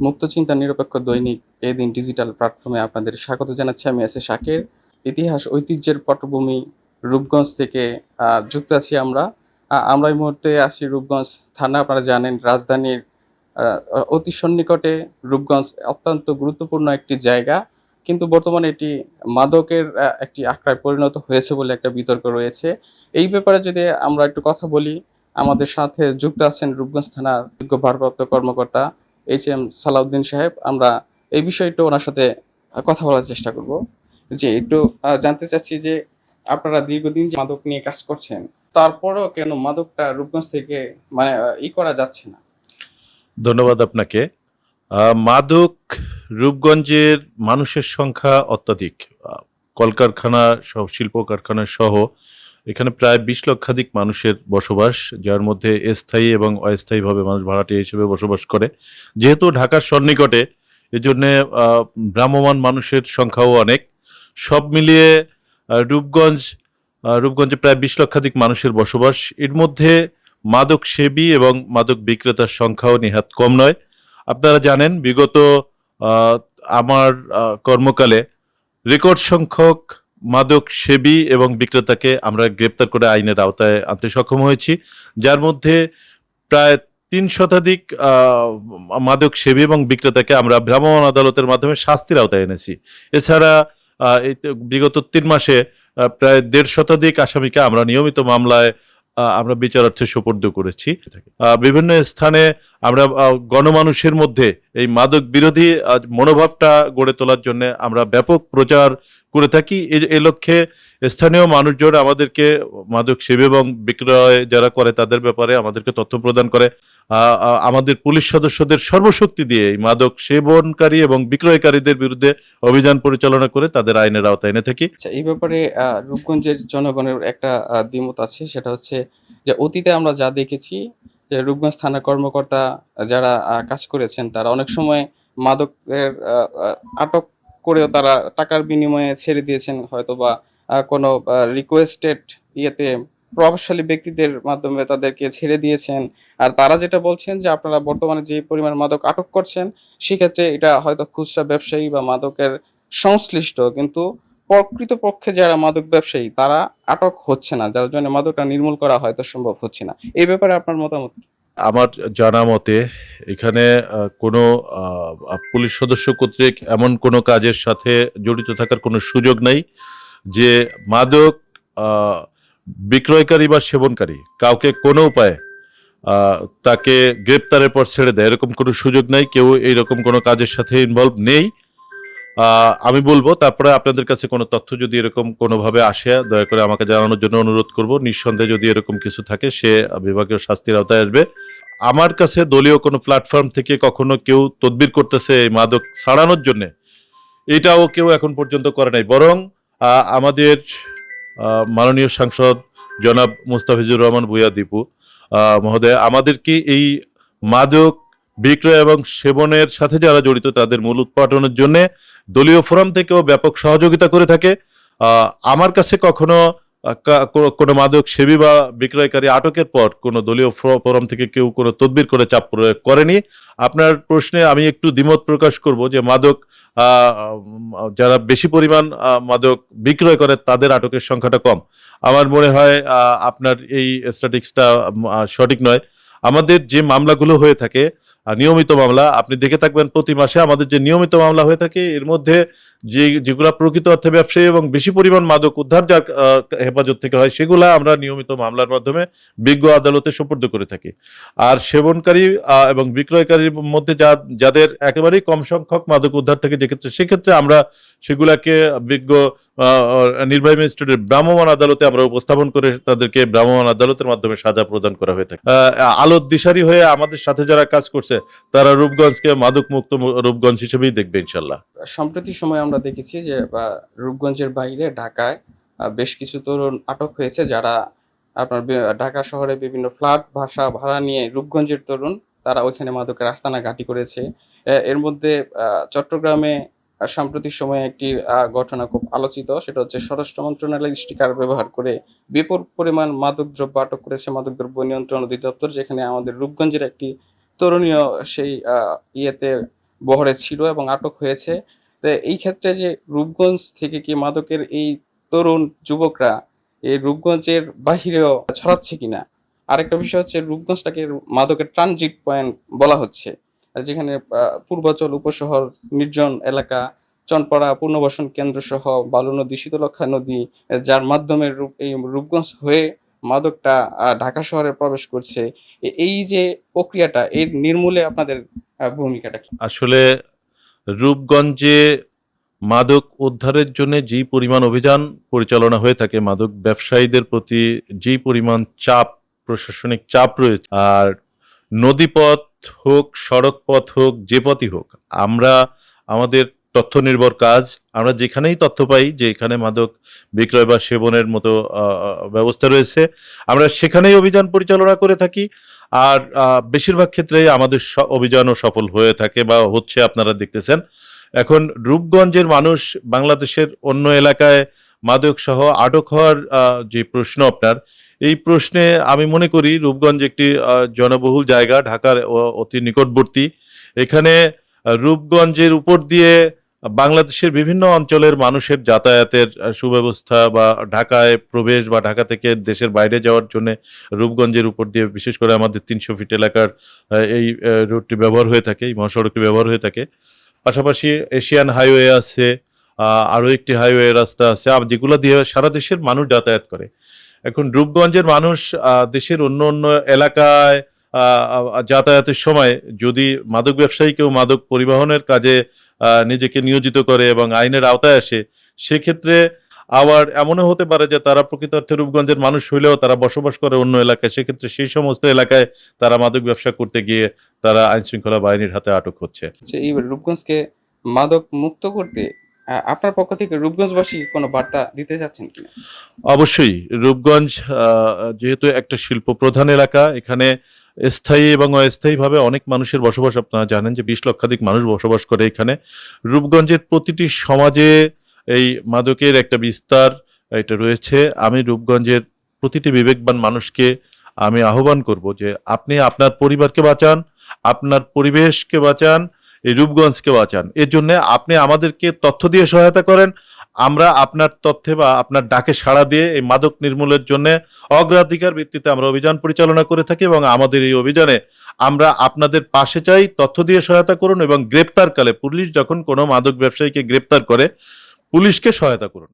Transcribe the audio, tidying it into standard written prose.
মুক্ত চিন্তা নিরপেক্ষ দৈনিক এই দিন ডিজিটাল প্ল্যাটফর্মে আপনাদের স্বাগত জানাচ্ছি। আমি এস এ শাকের। ইতিহাস ঐতিহ্যের পটভূমি রূপগঞ্জ থেকে যুক্ত আছি আমরা। আমরা এই মুহূর্তে আছি রূপগঞ্জ থানা। আপনারা জানেন রাজধানীর আ অ অতি সন্নিকটে রূপগঞ্জ অত্যন্ত গুরুত্বপূর্ণ একটি জায়গা। কিন্তু বর্তমানে এটি মাদকের একটি আখড়ায় পরিণত হয়েছে বলে একটা বিতর্ক রয়েছে। এই ব্যাপারে যদি আমরা একটু কথা বলি, আমাদের সাথে যুক্ত আছেন রূপগঞ্জ থানার যোগ্য ভারপ্রাপ্ত কর্মকর্তা এইচ.এম. সালাউদ্দিন সাহেব। আমরা এই বিষয়ে একটু ওনার সাথে কথা বলার চেষ্টা করব। জি, একটু জানতে চাচ্ছি যে আপনারা দীর্ঘদিন যে মাদক নিয়ে কাজ করছেন, তারপরেও কেন মাদকটা রূপগঞ্জ থেকে মানে করা যাচ্ছে না? ধন্যবাদ আপনাকে। মাদক রূপগঞ্জের মানুষের সংখ্যা অত্যাধিক। আ কলকারখানা সহ শিল্প কারখানা সহ এখানে প্রায় ২০ লক্ষাধিক মানুষের বসবাস, যার মধ্যে স্থায়ী এবং অস্থায়ীভাবে মানুষ ভাড়াটিয়া হিসেবে বসবাস করে। যেহেতু ঢাকার সন্নিকটে, এজন্যে আ ভ্রাম্যমাণ মানুষের সংখ্যাও অনেক। সব মিলিয়ে রূপগঞ্জে প্রায় ২০ লক্ষাধিক মানুষের বসবাস। এর মধ্যে মাদক সেবী এবং মাদক বিক্রেতার সংখ্যাও নেহাত কম নয়। আপনারা জানেন বিগত আ আমার কর্মকালে রেকর্ড সংখ্যক মাদক সেবী এবং বিক্রেতাকে আমরা গ্রেপ্তার করে আইনের আওতায় আনতে সক্ষম হয়েছি। যার মধ্যে প্রায় ৩ শতাধিক মাদক সেবী এবং বিক্রেতাকে আমরা ভ্রাম্যমাণ আদালতের মাধ্যমে শাস্তির আওতায় এনেছি। এছাড়া বিগত ৩ মাসে প্রায় ১.৫ শতাধিক আসামিকে আমরা নিয়মিত মামলায় আমরা বিচারার্থে সোপর্দ করেছি। বিভিন্ন স্থানে আমরা গণমানুষের মধ্যে এই মাদক বিরোধী মনোভাবটা গড়ে তোলার জন্য আমরা ব্যাপক প্রচার করে থাকি। এ লক্ষ্যে স্থানীয় মানুষজন আমাদেরকে মাদক সেবী এবং বিক্রয় যারা করে তাদের ব্যাপারে আমাদেরকে তথ্য প্রদান করে। আমাদের পুলিশ সদস্যদের সর্বশক্তি দিয়ে এই মাদক সেবনকারী এবং বিক্রয়কারীদের বিরুদ্ধে অভিযান পরিচালনা করে তাদের আইনের আওতায় এনে থাকি। আচ্ছা, এই ব্যাপারে রূপগঞ্জের জনগণের একটা দ্বিমত আছে। সেটা হচ্ছে যে অতীতে আমরা যা দেখেছি যে রূপগঞ্জ থানার কর্মকর্তা যারা কাজ করেছেন তারা অনেক সময় মাদকের আ আ আটক করেও তারা টাকার বিনিময়ে ছেড়ে দিয়েছেন হয়তোবা কোনো রিকোয়েস্টেড ইয়েতে প্রভাবশালী ব্যক্তিদের মাধ্যমে তাদেরকে ছেড়ে দিয়েছেন। আর তারা যেটা বলছেন যে আপনারা বর্তমানে যে পরিমাণ মাদক আটক করছেন সেক্ষেত্রে এটা হয়তো খুচরা ব্যবসায়ী বা মাদকের সংশ্লিষ্ট, কিন্তু প্রকৃতপক্ষে যারা মাদক ব্যবসায়ী তারা আটক হচ্ছে না। যার জন্য মাদকটা নির্মূল করা হয়তো সম্ভব হচ্ছে না। এই ব্যাপারে আপনার মতামত কি? আমার জানা মতে এখানে কোনো পুলিশ সদস্য কর্তৃক এমন কোনো কাজের সাথে জড়িত থাকার কোনো সুযোগ নাই যে মাদক আ বিক্রয়কারী বা সেবনকারী কাউকে কোনো উপায়ে আ তাকে গ্রেপ্তারের পর ছেড়ে দেয়, এরকম কোনো সুযোগ নাই। কেউ এইরকম কোনো কাজের সাথে ইনভলভ নেই। আমি বলব, তারপরে আপনাদের কাছে কোনো তথ্য যদি এরকম কোনোভাবে আসে দয়া করে আমাকে জানানোর জন্য অনুরোধ করব। নিঃসন্দেহে যদি এরকম কিছু থাকে সে বিভাগীয় শাস্তির আওতায় আসবে। আমার কাছে দলীয় কোনো প্ল্যাটফর্ম থেকে কখনো কেউ তদবির করতেছে এই মাদক ছাড়ানোর জন্যে, এটাও কেউ এখন পর্যন্ত করে নাই। বরং আমাদের মাননীয় সাংসদ জনাব মুস্তাফিজুর রহমান ভূঁইয়া দীপু মহোদয় আমাদেরকে এই মাদক বিক্রয় এবং সেবনের সাথে যারা জড়িত তাদের মূল উৎপাদনের জন্য দলীয় ফোরাম থেকেও ব্যাপক সহযোগিতা করে থাকে। আমার কাছে কখনো কোনো মাদক সেবী বা বিক্রয়কারী আটকের পর কোনো দলীয় ফোরাম থেকে কেউ কোনো তদবির করে চাপ প্রয়োগ করেনি। আপনার প্রশ্নে আমি একটু দ্বিমত প্রকাশ করব যে মাদক যারা বেশি পরিমাণ মাদক বিক্রয় করে তাদের আটকের সংখ্যাটা কম। আমার মনে হয় আপনার এই স্ট্যাটিস্টিক্সটা সঠিক নয়। আমাদের যে মামলাগুলো হয়ে থাকে নিয়মিত মামলা, আপনি দেখে থাকবেন প্রতি মাসে আমাদের যে নিয়মিত মামলা হয়ে থাকে এর মধ্যে যেগুলা প্রকৃত অর্থে ব্যবসায়ী এবং বেশি পরিমাণ মাদক উদ্ধার যার হেফাজত থেকে হয় সেগুলা আমরা নিয়মিত মামলার মাধ্যমে বিজ্ঞ আদালতে সোপর্দ করে থাকি। আর সেবনকারী এবং বিক্রয়কারীর মধ্যে যাদের একেবারেই কম সংখ্যক মাদক উদ্ধার থেকে যেক্ষেত্রে সেক্ষেত্রে আমরা সেগুলাকে বিজ্ঞ নির্বাহী ম্যাজিস্ট্রেটের ভ্রাম্যমাণ আদালতে আমরা উপস্থাপন করে তাদেরকে ভ্রাম্যমাণ আদালতের মাধ্যমে সাজা প্রদান করা হয়ে থাকে। আলোর দিশারি হয়ে আমাদের সাথে যারা কাজ করছে তারা রূপগঞ্জকে মাদক মুক্ত রূপগঞ্জ হিসেবেই দেখবে ইনশাল্লাহ। সম্প্রতি সময়ে আমরা দেখেছি যে রূপগঞ্জের বাইরে ঢাকায় বেশ কিছু তরুণ আটক হয়েছে যারা আপনার ঢাকা শহরে বিভিন্ন ফ্ল্যাট ভাড়া নিয়ে রূপগঞ্জের তরুণ তারা ওইখানে মাদকের আস্তানা ঘাঁটি করেছে। এর মধ্যে চট্টগ্রামে সাম্প্রতিক সময়ে একটি ঘটনা খুব আলোচিত। সেটা হচ্ছে স্বরাষ্ট্র মন্ত্রণালয়ের স্টিকার ব্যবহার করে বিপুল পরিমাণ মাদকদ্রব্য আটক করেছে মাদকদ্রব্য নিয়ন্ত্রণ অধিদপ্তর, যেখানে আমাদের রূপগঞ্জের একটি তরুণীও সেই ইয়েতে বহরে ছিল এবং আটক হয়েছে। তো এই ক্ষেত্রে যে রূপগঞ্জ থেকে কি মাদকের এই তরুণ যুবকরা এই রূপগঞ্জের বাহিরেও ছড়াচ্ছে কিনা? আরেকটা বিষয় হচ্ছে রূপগঞ্জটাকে মাদকের ট্রানজিট পয়েন্ট বলা হচ্ছে। যেখানে পূর্বাচল উপশহর, নির্জন এলাকা, চনপাড়া পুনর্বাসন কেন্দ্র সহ বালু নদী, শীতলক্ষ্যা নদী, যার মাধ্যমে এই রূপগঞ্জ হয়ে মাদকটা ঢাকা শহরে প্রবেশ করছে। এই যে প্রক্রিয়াটা এর নির্মূলে আপনাদের ভূমিকাটা কি? আসলে রূপগঞ্জে মাদক উদ্ধারের জন্য যেই পরিমাণ অভিযান পরিচালনা হয়ে থাকে, মাদক ব্যবসায়ীদের প্রতি যেই পরিমাণ চাপ, প্রশাসনিক চাপ রয়েছে, আর নদীপথ হোক, সড়ক পথ হোক, যে পথই হোক, আমরা আমাদের তথ্য নির্ভর কাজ, আমরা যেখানেই তথ্য পাই যে এখানে মাদক বিক্রয় বা সেবনের মতো ব্যবস্থা রয়েছে, আমরা সেখানেই অভিযান পরিচালনা করে থাকি। আর বেশিরভাগ ক্ষেত্রেই আমাদের অভিযানও সফল হয়ে থাকে বা হচ্ছে, আপনারা দেখতেছেন। এখন রূপগঞ্জের মানুষ বাংলাদেশের অন্য এলাকায় মাদক সহ আটক হওয়ার যে প্রশ্ন আপনার, এই প্রশ্নে আমি মনে করি রূপগঞ্জ একটি জনবহুল জায়গা, ঢাকার অতি নিকটবর্তী। এখানে রূপগঞ্জের উপর দিয়ে বাংলাদেশের বিভিন্ন অঞ্চলের মানুষের যাতায়াতের সুব্যবস্থা, বা ঢাকায় প্রবেশ বা ঢাকা থেকে দেশের বাইরে যাওয়ার জন্য রূপগঞ্জের উপর দিয়ে, বিশেষ করে আমাদের 300 ফিট এলাকার এই রুটটি ব্যবহার হয়ে থাকে, এই মহাসড়কটি ব্যবহার হয়ে থাকে। পাশাপাশি এশিয়ান হাইওয়ে আছে, আরও একটি হাইওয়ে রাস্তা আছে, যেগুলো দিয়ে সারা দেশের মানুষ যাতায়াত করে। এখন রূপগঞ্জের মানুষ দেশের অন্য অন্য এলাকায় যাতায়াতের সময় যদি মাদক ব্যবসায়ী কেউ মাদক পরিবহনের কাজে নিজেকে নিয়োজিত করে এবং আইনের আওতায় আসে, সেক্ষেত্রে আবার এমনও হতে পারে যে তারা প্রকৃতার্থে রূপগঞ্জের মানুষ হইলেও তারা বসবাস করে অন্য এলাকায়, সেক্ষেত্রে সেই সমস্ত এলাকায় তারা মাদক ব্যবসা করতে গিয়ে তারা আইন শৃঙ্খলা বাহিনীর হাতে আটক হচ্ছে। যে এই রূপগঞ্জকে মাদক মুক্ত করতে আপনার পক্ষ থেকে রূপগঞ্জবাসী কোনো বার্তা দিতে চাচ্ছেন কিনা? অবশ্যই রূপগঞ্জ যেহেতু একটা শিল্প প্রধান এলাকা, এখানে স্থায়ী এবং অস্থায়ীভাবে অনেক মানুষের বসবাস, আপনারা জানেন যে 20 লক্ষাধিক মানুষ বসবাস করে এখানে। রূপগঞ্জের প্রতিটি সমাজে এই মাদকের একটা বিস্তার এটা রয়েছে। আমি রূপগঞ্জের প্রতিটি বিবেকবান মানুষকে আমি আহ্বান করব যে আপনি আপনার পরিবারকে বাঁচান, আপনার পরিবেশকে বাঁচান, এই রূপগঞ্জকে বাঁচান। এর জন্য আপনি আমাদেরকে তথ্য দিয়ে সহায়তা করেন। আমরা আপনার তথ্যে বা আপনার ডাকে সাড়া দিয়ে এই মাদক নির্মূলের জন্য অগ্রাধিকার ভিত্তিতে আমরা অভিযান পরিচালনা করে থাকি, এবং আমাদের এই অভিযানে আমরা আপনাদের পাশে চাই। তথ্য দিয়ে সহায়তা করুন এবং গ্রেপ্তারকালে পুলিশ যখন কোনো মাদক ব্যবসায়ীকে গ্রেপ্তার করে, পুলিশকে সহায়তা করুন।